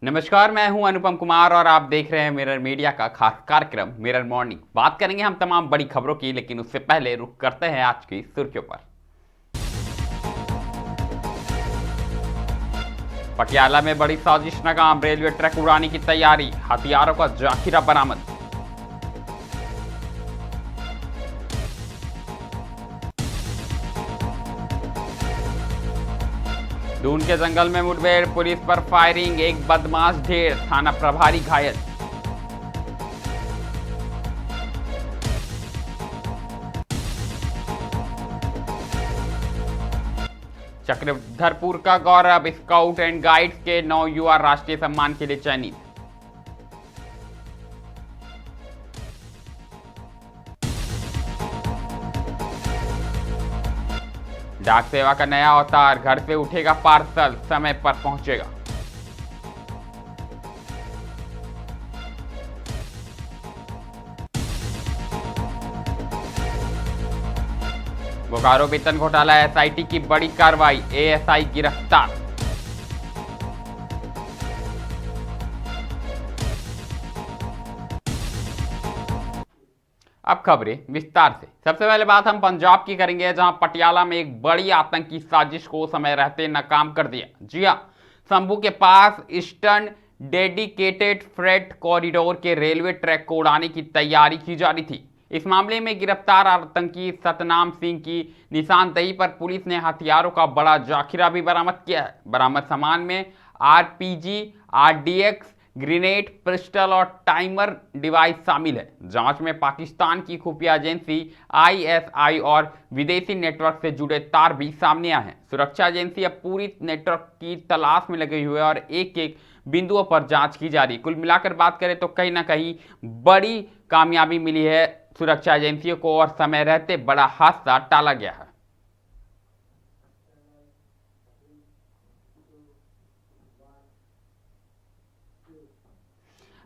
नमस्कार, मैं हूं अनुपम कुमार और आप देख रहे हैं मिरर मीडिया का खास कार्यक्रम मिरर मॉर्निंग। बात करेंगे हम तमाम बड़ी खबरों की, लेकिन उससे पहले रुक करते हैं आज की सुर्खियों पर। पटियाला में बड़ी साजिश नाकाम, रेलवे ट्रैक उड़ाने की तैयारी, हथियारों का जाखिरा बरामद। दून के जंगल में मुठभेड़, पुलिस पर फायरिंग, एक बदमाश ढेर, थाना प्रभारी घायल। चक्रधरपुर का गौरव, स्काउट एंड गाइड्स के 9 युवा राष्ट्रीय सम्मान के लिए चयनित। डाक सेवा का नया अवतार, घर से उठेगा पार्सल, समय पर पहुंचेगा। बोकारो वेतन घोटाला, एसआईटी की बड़ी कार्रवाई, एएसआई गिरफ्तार। अब खबरें विस्तार से। सबसे पहले बात हम पंजाब की करेंगे, जहां पटियाला में एक बड़ी आतंकी साजिश को समय रहते नाकाम कर दिया। जी हां, शंभू के पास ईस्टर्न डेडिकेटेड फ्रेट कॉरिडोर के रेलवे ट्रैक को उड़ाने की तैयारी की जा रही थी। इस मामले में गिरफ्तार आतंकी सतनाम सिंह की निशानदेही पर पुलिस ने हथियारों का बड़ा जाखिरा भी बरामद किया है। बरामद सामान में आरपीजी, आरडीएक्स, ग्रेनेड, पिस्टल और टाइमर डिवाइस शामिल है। जांच में पाकिस्तान की खुफिया एजेंसी आईएसआई और विदेशी नेटवर्क से जुड़े तार भी सामने आए हैं। सुरक्षा एजेंसी अब पूरी नेटवर्क की तलाश में लगी हुई है और एक एक बिंदुओं पर जांच की जा रही है। कुल मिलाकर बात करें तो कहीं ना कहीं बड़ी कामयाबी मिली है सुरक्षा एजेंसियों को और समय रहते बड़ा हादसा टाला गया है।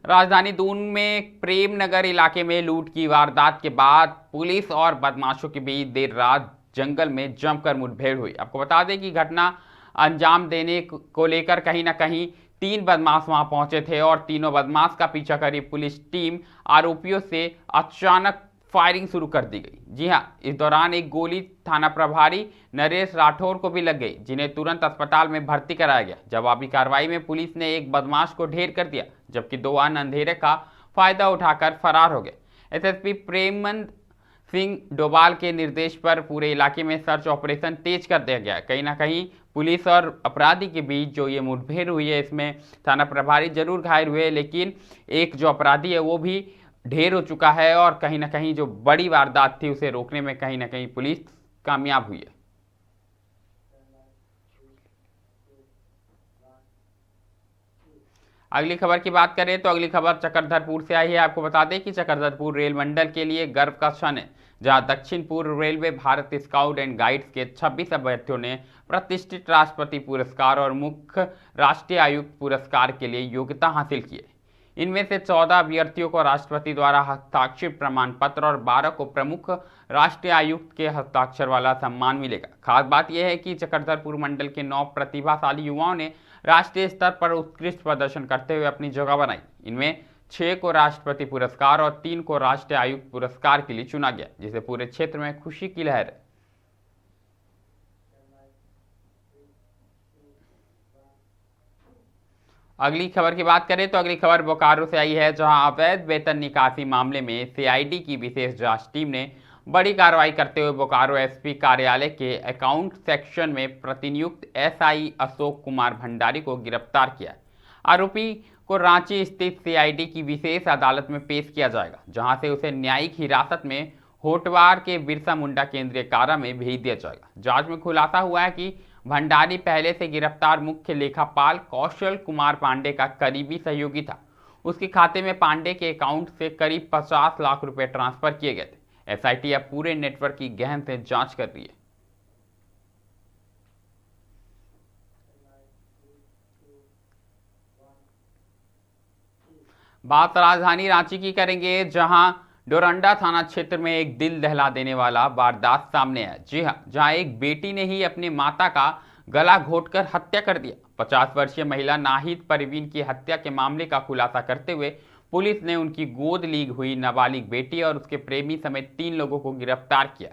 राजधानी दून में प्रेम नगर इलाके में लूट की वारदात के बाद पुलिस और बदमाशों के बीच देर रात जंगल में जमकर मुठभेड़ हुई। आपको बता दें कि घटना अंजाम देने को लेकर कहीं ना कहीं 3 बदमाश वहां पहुंचे थे और तीनों बदमाश का पीछा करी पुलिस टीम आरोपियों से अचानक फायरिंग शुरू कर दी गई। जी हां, इस दौरान एक गोली थाना प्रभारी नरेश राठौर को भी लग गई, जिन्हें तुरंत अस्पताल में भर्ती कराया गया। जवाबी कार्रवाई में पुलिस ने एक बदमाश को ढेर कर दिया, जबकि 2 अन्य अंधेरे का फायदा उठाकर फरार हो गए। एसएसपी प्रेमचंद सिंह डोभाल के निर्देश पर पूरे इलाके में सर्च ऑपरेशन तेज कर दिया गया। कहीं ना कहीं पुलिस और अपराधी के बीच जो ये मुठभेड़ हुई है, इसमें थाना प्रभारी जरूर घायल हुए, लेकिन एक जो अपराधी है वो भी ढेर हो चुका है और कहीं ना कहीं जो बड़ी वारदात थी उसे रोकने में कहीं ना कहीं पुलिस कामयाब हुई है। अगली खबर की बात करें तो अगली खबर चक्रधरपुर से आई है। आपको बता दें कि चक्रधरपुर रेल मंडल के लिए गर्व का क्षण है, जहां दक्षिण पूर्व railway Bharat scout and guides के 26 अभ्यर्थियों ने प्रतिष्ठित राष्ट्रपति पुरस्कार और मुख्य राष्ट्रीय आयुक्त पुरस्कार के लिए योग्यता हासिल की है। इनमें से 14 अभ्यर्थियों को राष्ट्रपति द्वारा हस्ताक्षरित प्रमाण पत्र और 12 को प्रमुख राष्ट्रीय आयुक्त के हस्ताक्षर वाला सम्मान मिलेगा। खास बात यह है कि चक्रधरपुर मंडल के 9 प्रतिभाशाली युवाओं ने राष्ट्रीय स्तर पर उत्कृष्ट प्रदर्शन करते हुए अपनी जगह बनाई। इनमें 6 को राष्ट्रपति पुरस्कार और 3 को राष्ट्रीय आयुक्त पुरस्कार के लिए चुना गया, जिससे पूरे क्षेत्र में खुशी की लहर है। अगली खबर की बात करें तो अगली खबर बोकारो से आई है, जहां अवैध वेतन निकासी मामले में सीआईडी की विशेष जांच टीम ने बड़ी कार्रवाई करते हुए बोकारो एसपी कार्यालय के अकाउंट सेक्शन में प्रतिनियुक्त एसआई अशोक कुमार भंडारी को गिरफ्तार किया। आरोपी को रांची स्थित सीआईडी की विशेष अदालत में पेश किया जाएगा, जहां से उसे न्यायिक हिरासत में होटवार के बिरसा मुंडा केंद्रीय कारा में भेज दिया जाएगा। जांच में खुलासा हुआ है कि भंडारी पहले से गिरफ्तार मुख्य लेखापाल कौशल कुमार पांडे का करीबी सहयोगी था। उसके खाते में पांडे के अकाउंट से करीब 50 लाख रुपए ट्रांसफर किए गए थे। एसआईटी अब पूरे नेटवर्क की गहन से जांच कर रही है। बात राजधानी रांची की करेंगे, जहां डोरंडा थाना क्षेत्र में एक दिल दहला देने वाला वारदात सामने है। जी हां, जहां एक बेटी ने ही अपनी माता का गला घोंटकर हत्या कर दिया। 50 वर्षीय महिला नाहिद परवीन की हत्या के मामले का खुलासा करते हुए पुलिस ने उनकी गोद ली हुई नाबालिग बेटी और उसके प्रेमी समेत 3 लोगों को गिरफ्तार किया।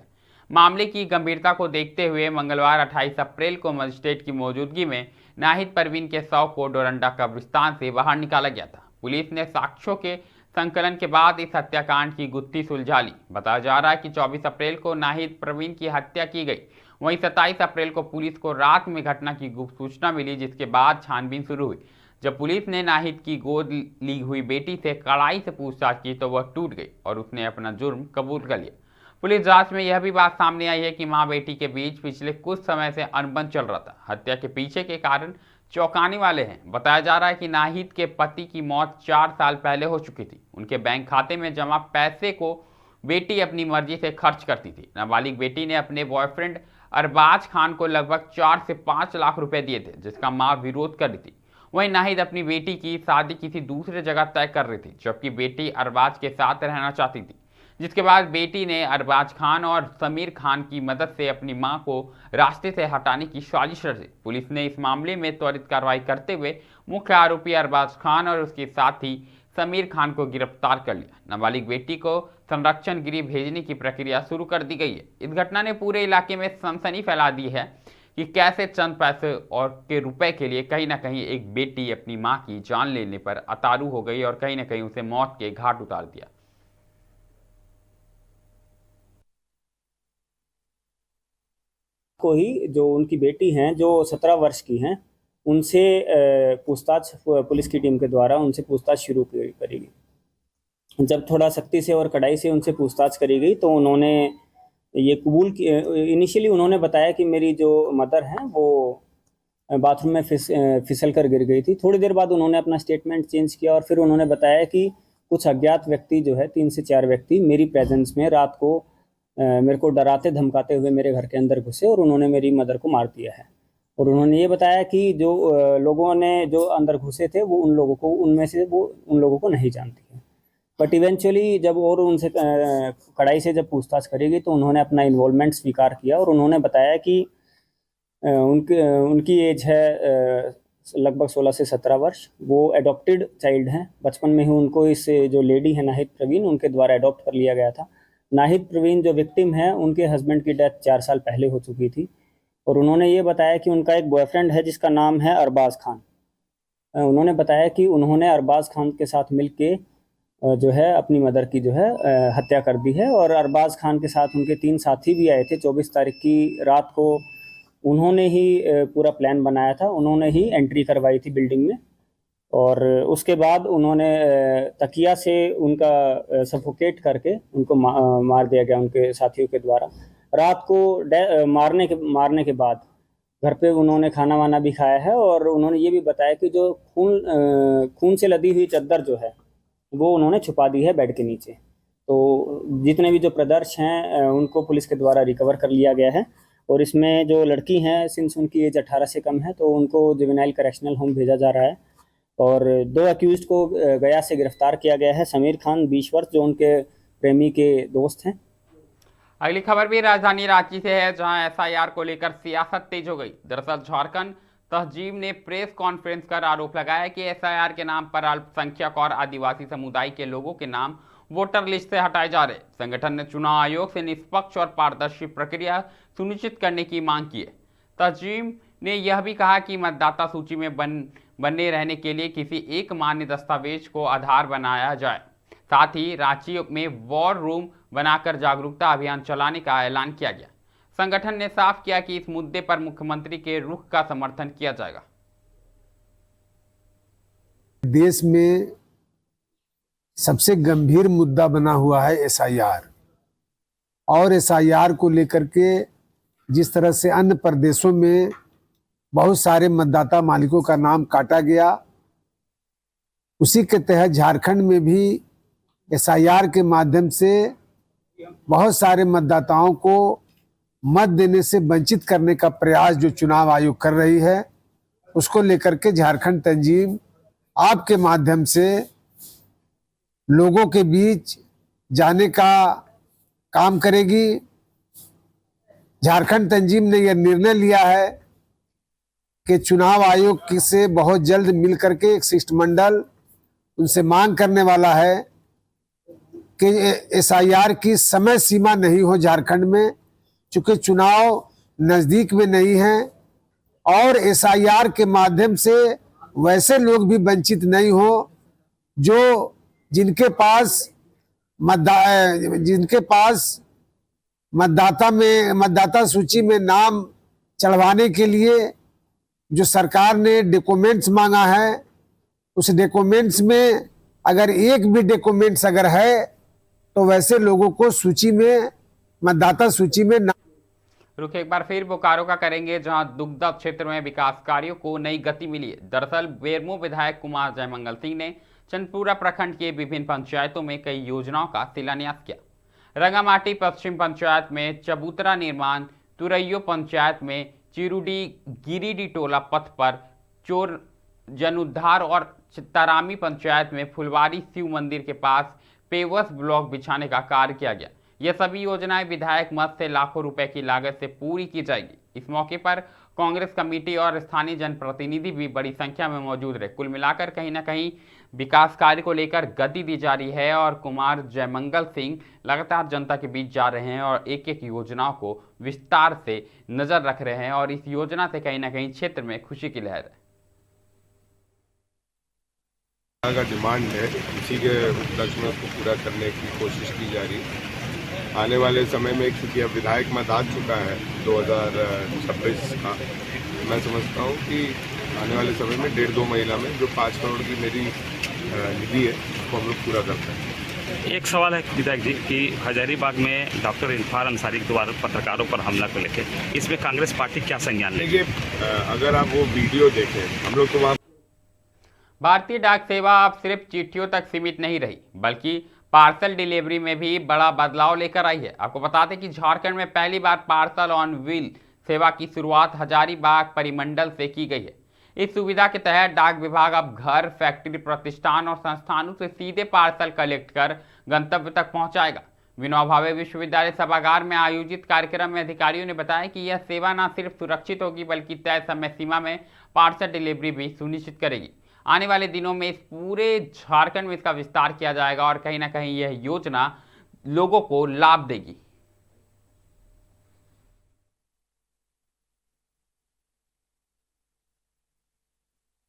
मामले की गंभीरता को देखते हुए मंगलवार 28 अप्रैल को मजिस्ट्रेट की मौजूदगी में नाहिद परवीन के शव को डोरंडा कब्रिस्तान से बाहर निकाला गया था। पुलिस ने साक्ष्यों के संकलन के बाद इस हत्याकांड की गुत्थी सुलझा ली। बताया जा रहा है कि 24 अप्रैल को नाहिद परवीन की हत्या की गई। वहीं 27 अप्रैल को पुलिस को रात में घटना की गुप्त सूचना मिली, जिसके बाद छानबीन शुरू हुई। जब पुलिस ने नाहिद की गोद ली हुई बेटी से कड़ाई से पूछताछ की तो वह टूट गई और उसने अपना जुर्म कबूल कर लिया। पुलिस जांच में यह भी बात सामने आई है कि मां बेटी के बीच पिछले कुछ समय से अनबन चल रहा था। हत्या के पीछे के कारण चौंकाने वाले हैं। बताया जा रहा है कि नाहिद के पति की मौत 4 साल पहले हो चुकी थी। उनके बैंक खाते में जमा पैसे को बेटी अपनी मर्जी से खर्च करती थी। नाबालिग बेटी ने अपने बॉयफ्रेंड अरबाज खान को लगभग 4 से 5 लाख रुपए दिए थे, जिसका मां विरोध कर रही थी। वहीं नाहिद अपनी बेटी की शादी किसी दूसरे जगह तय कर रही थी, जबकि बेटी अरबाज के साथ रहना चाहती थी, जिसके बाद बेटी ने अरबाज खान और समीर खान की मदद से अपनी मां को रास्ते से हटाने की साजिश रची। पुलिस ने इस मामले में त्वरित कार्रवाई करते हुए मुख्य आरोपी अरबाज खान और उसके साथी समीर खान को गिरफ्तार कर लिया। नाबालिग बेटी को संरक्षण गृह भेजने की प्रक्रिया शुरू कर दी गई है। इस घटना ने पूरे इलाके में सनसनी फैला दी है कि कैसे चंद पैसे और के रुपए के लिए कहीं ना कहीं एक बेटी अपनी मां की जान लेने पर अतारू हो गई और कहीं ना कहीं उसे मौत के घाट उतार दिया। को ही जो उनकी बेटी हैं जो 17 वर्ष की हैं उनसे पूछताछ पुलिस की टीम के द्वारा उनसे पूछताछ शुरू करेगी। जब थोड़ा सख्ती से और कड़ाई से उनसे पूछताछ करी गई तो उन्होंने ये कबूल किया। इनिशियली उन्होंने बताया कि मेरी जो मदर हैं वो बाथरूम में फिसल कर गिर गई थी। थोड़ी देर बाद उन्होंने अपना स्टेटमेंट चेंज किया और फिर उन्होंने बताया कि कुछ अज्ञात व्यक्ति जो है 3 से 4 व्यक्ति मेरी प्रेजेंस में रात को मेरे को डराते धमकाते हुए मेरे घर के अंदर घुसे और उन्होंने मेरी मदर को मार दिया है। और उन्होंने ये बताया कि जो लोगों ने जो अंदर घुसे थे वो उनमें से वो उन लोगों को नहीं जानती है। बट इवेंचुअली जब और उनसे कड़ाई से जब पूछताछ करेगी तो उन्होंने अपना इन्वॉल्वमेंट स्वीकार किया और उन्होंने बताया कि उनकी एज है लगभग 16 से 17 वर्ष। वो एडॉप्टेड चाइल्ड हैं। बचपन में ही उनको इस जो लेडी है नाहिद प्रवीण उनके द्वारा एडॉप्ट कर लिया गया था। नाहिद प्रवीण जो विक्टिम है उनके हस्बैंड की डेथ 4 साल पहले हो चुकी थी। और उन्होंने ये बताया कि उनका एक बॉयफ्रेंड है जिसका नाम है अरबाज खान। उन्होंने बताया कि उन्होंने अरबाज खान के साथ मिलके जो है अपनी मदर की जो है हत्या कर दी है। और अरबाज खान के साथ उनके 3 साथी भी आए थे। 24 तारीख की रात को उन्होंने ही पूरा प्लान बनाया था। उन्होंने ही एंट्री करवाई थी बिल्डिंग में और उसके बाद उन्होंने तकिया से उनका सफोकेट करके उनको मार दिया गया उनके साथियों के द्वारा। रात को मारने के बाद घर पे उन्होंने खाना वाना भी खाया है। और उन्होंने ये भी बताया कि जो खून से लदी हुई चद्दर जो है वो उन्होंने छुपा दी है बेड के नीचे। तो जितने भी जो प्रदर्श हैं उनको पुलिस के द्वारा रिकवर कर लिया गया है। और इसमें जो लड़की हैं सिंस उनकी एज 18 से कम है तो उनको जुवेनाइल करेक्शनल होम भेजा जा रहा है। और 2 अक्यूज्ड को गया से गिरफ्तार किया गया है। समीर खान 20 वर्ष जो उनके प्रेमी के दोस्त हैं। अगली खबर भी राजधानी रांची से है, जहां एसआईआर को लेकर सियासत तेज हो गई। दरअसल झारखंड तहजीब ने प्रेस कॉन्फ्रेंस कर आरोप लगाया कि एसआईआर के नाम पर अल्पसंख्यक और आदिवासी समुदाय के लोगों के नाम वोटर लिस्ट से हटाए जा रहे। संगठन ने चुनाव आयोग से निष्पक्ष और पारदर्शी प्रक्रिया सुनिश्चित करने की मांग की है। तहजीब ने यह भी कहा कि मतदाता सूची में बने रहने के लिए किसी एक मान्य दस्तावेज को आधार बनाया जाए। साथ ही रांची में वॉर रूम बनाकर जागरूकता अभियान चलाने का ऐलान किया गया। संगठन ने साफ किया कि इस मुद्दे पर मुख्यमंत्री के रुख का समर्थन किया जाएगा। देश में सबसे गंभीर मुद्दा बना हुआ है एसआईआर। और एसआईआर को लेकर के जिस तरह से अन्य प्रदेशों में बहुत सारे मतदाता मालिकों का नाम काटा गया, उसी के तहत झारखंड में भी एसआईआर के माध्यम से बहुत सारे मतदाताओं को मत देने से वंचित करने का प्रयास जो चुनाव आयोग कर रही है, उसको लेकर के झारखंड तंजीम आपके माध्यम से लोगों के बीच जाने का काम करेगी। झारखंड तंजीम ने यह निर्णय लिया है कि चुनाव आयोग से बहुत जल्द मिल करके एक शिष्टमंडल उनसे मांग करने वाला है कि एसआईआर की समय सीमा नहीं हो झारखंड में, चूंकि चुनाव नजदीक में नहीं है, और एसआईआर के माध्यम से वैसे लोग भी वंचित नहीं हो जो जिनके पास मतदाता सूची में नाम चढ़वाने के लिए जो सरकार ने डॉक्यूमेंट्स मांगा है, उस डॉक्यूमेंट्स में अगर एक भी डॉक्यूमेंट्स अगर है तो वैसे लोगों को सूची में, मतदाता सूची में रुक एक बार फिर बोकारो का करेंगे, जहां दुग्धा क्षेत्र में विकास कार्यों को नई गति मिली है। दरअसल बेरमो विधायक कुमार जयमंगल सिंह ने चंदपुरा प्रखंड के विभिन्न पंचायतों में कई योजनाओं का शिलान्यास किया। रंगामाटी पश्चिम पंचायत में चबूतरा निर्माण, तुरैयो पंचायत में चिरुडी गिरिडी टोला पथ पर चोर जनुद्धार और तरामी पंचायत में फुलवारी शिव मंदिर के पास पेवर्स ब्लॉक बिछाने का कार्य किया गया। ये सभी योजनाएं विधायक मद से लाखों रुपए की लागत से पूरी की जाएगी। इस मौके पर कांग्रेस कमेटी और स्थानीय जनप्रतिनिधि भी बड़ी संख्या में मौजूद रहे। कुल मिलाकर कहीं ना कहीं विकास कार्य को लेकर गति दी जा रही है और कुमार जयमंगल सिंह लगातार जनता के बीच जा रहे हैं और एक एक योजनाओं को विस्तार से नजर रख रहे हैं और इस योजना से कहीं ना कहीं क्षेत्र में खुशी की लहर है। का डिमांड है, इसी के उपलक्ष्य में उसको पूरा करने की कोशिश की जा रही है। आने वाले समय में चूँकि अब विधायक मत आ चुका है 2026 का, मैं समझता हूँ कि आने वाले समय में 1.5-2 महीना में जो 5 करोड़ की मेरी निधि है उसको हम लोग पूरा करते हैं। एक सवाल है विधायक जी कि हजारीबाग में डॉक्टर इल्फार अंसारी के द्वारा पत्रकारों पर हमला को लेकर इसमें कांग्रेस पार्टी क्या संज्ञान लेगी? अगर आप वो वीडियो देखें, हम लोग तो वहाँ भारतीय डाक सेवा अब सिर्फ चिट्ठियों तक सीमित नहीं रही बल्कि पार्सल डिलीवरी में भी बड़ा बदलाव लेकर आई है। आपको बता दें कि झारखंड में पहली बार पार्सल ऑन व्हील सेवा की शुरुआत हजारीबाग परिमंडल से की गई है। इस सुविधा के तहत डाक विभाग अब घर, फैक्ट्री, प्रतिष्ठान और संस्थानों से सीधे पार्सल कलेक्ट कर गंतव्य तक पहुंचाएगा। विनोबा भावे विश्वविद्यालय सभागार में आयोजित कार्यक्रम में अधिकारियों ने बताया कि यह सेवा न सिर्फ सुरक्षित होगी बल्कि तय समय सीमा में पार्सल डिलीवरी भी सुनिश्चित करेगी। आने वाले दिनों में इस पूरे झारखंड में इसका विस्तार किया जाएगा और कहीं ना कहीं यह योजना लोगों को लाभ देगी।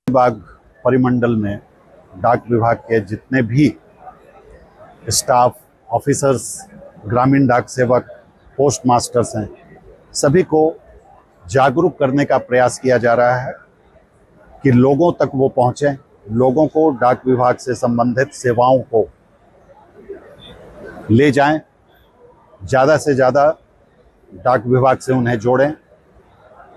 बाग परिमंडल में डाक विभाग के जितने भी स्टाफ, ऑफिसर्स, ग्रामीण डाक सेवक, पोस्ट मास्टर्स हैं, सभी को जागरूक करने का प्रयास किया जा रहा है कि लोगों तक वो पहुंचे, लोगों को डाक विभाग से संबंधित सेवाओं को ले जाएं, ज़्यादा से ज़्यादा डाक विभाग से उन्हें जोड़ें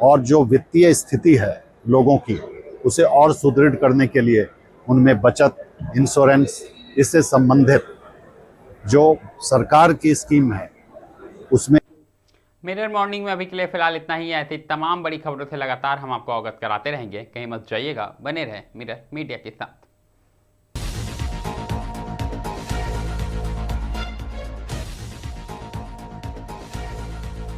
और जो वित्तीय स्थिति है लोगों की उसे और सुदृढ़ करने के लिए उनमें बचत, इंश्योरेंस, इससे संबंधित जो सरकार की स्कीम है उसमें। मिरर मॉर्निंग में अभी के लिए फिलहाल इतना ही है। ऐसी तमाम बड़ी खबरों से लगातार हम आपको अवगत कराते रहेंगे। कहीं मत जाइएगा, बने रहें मिरर मीडिया के साथ।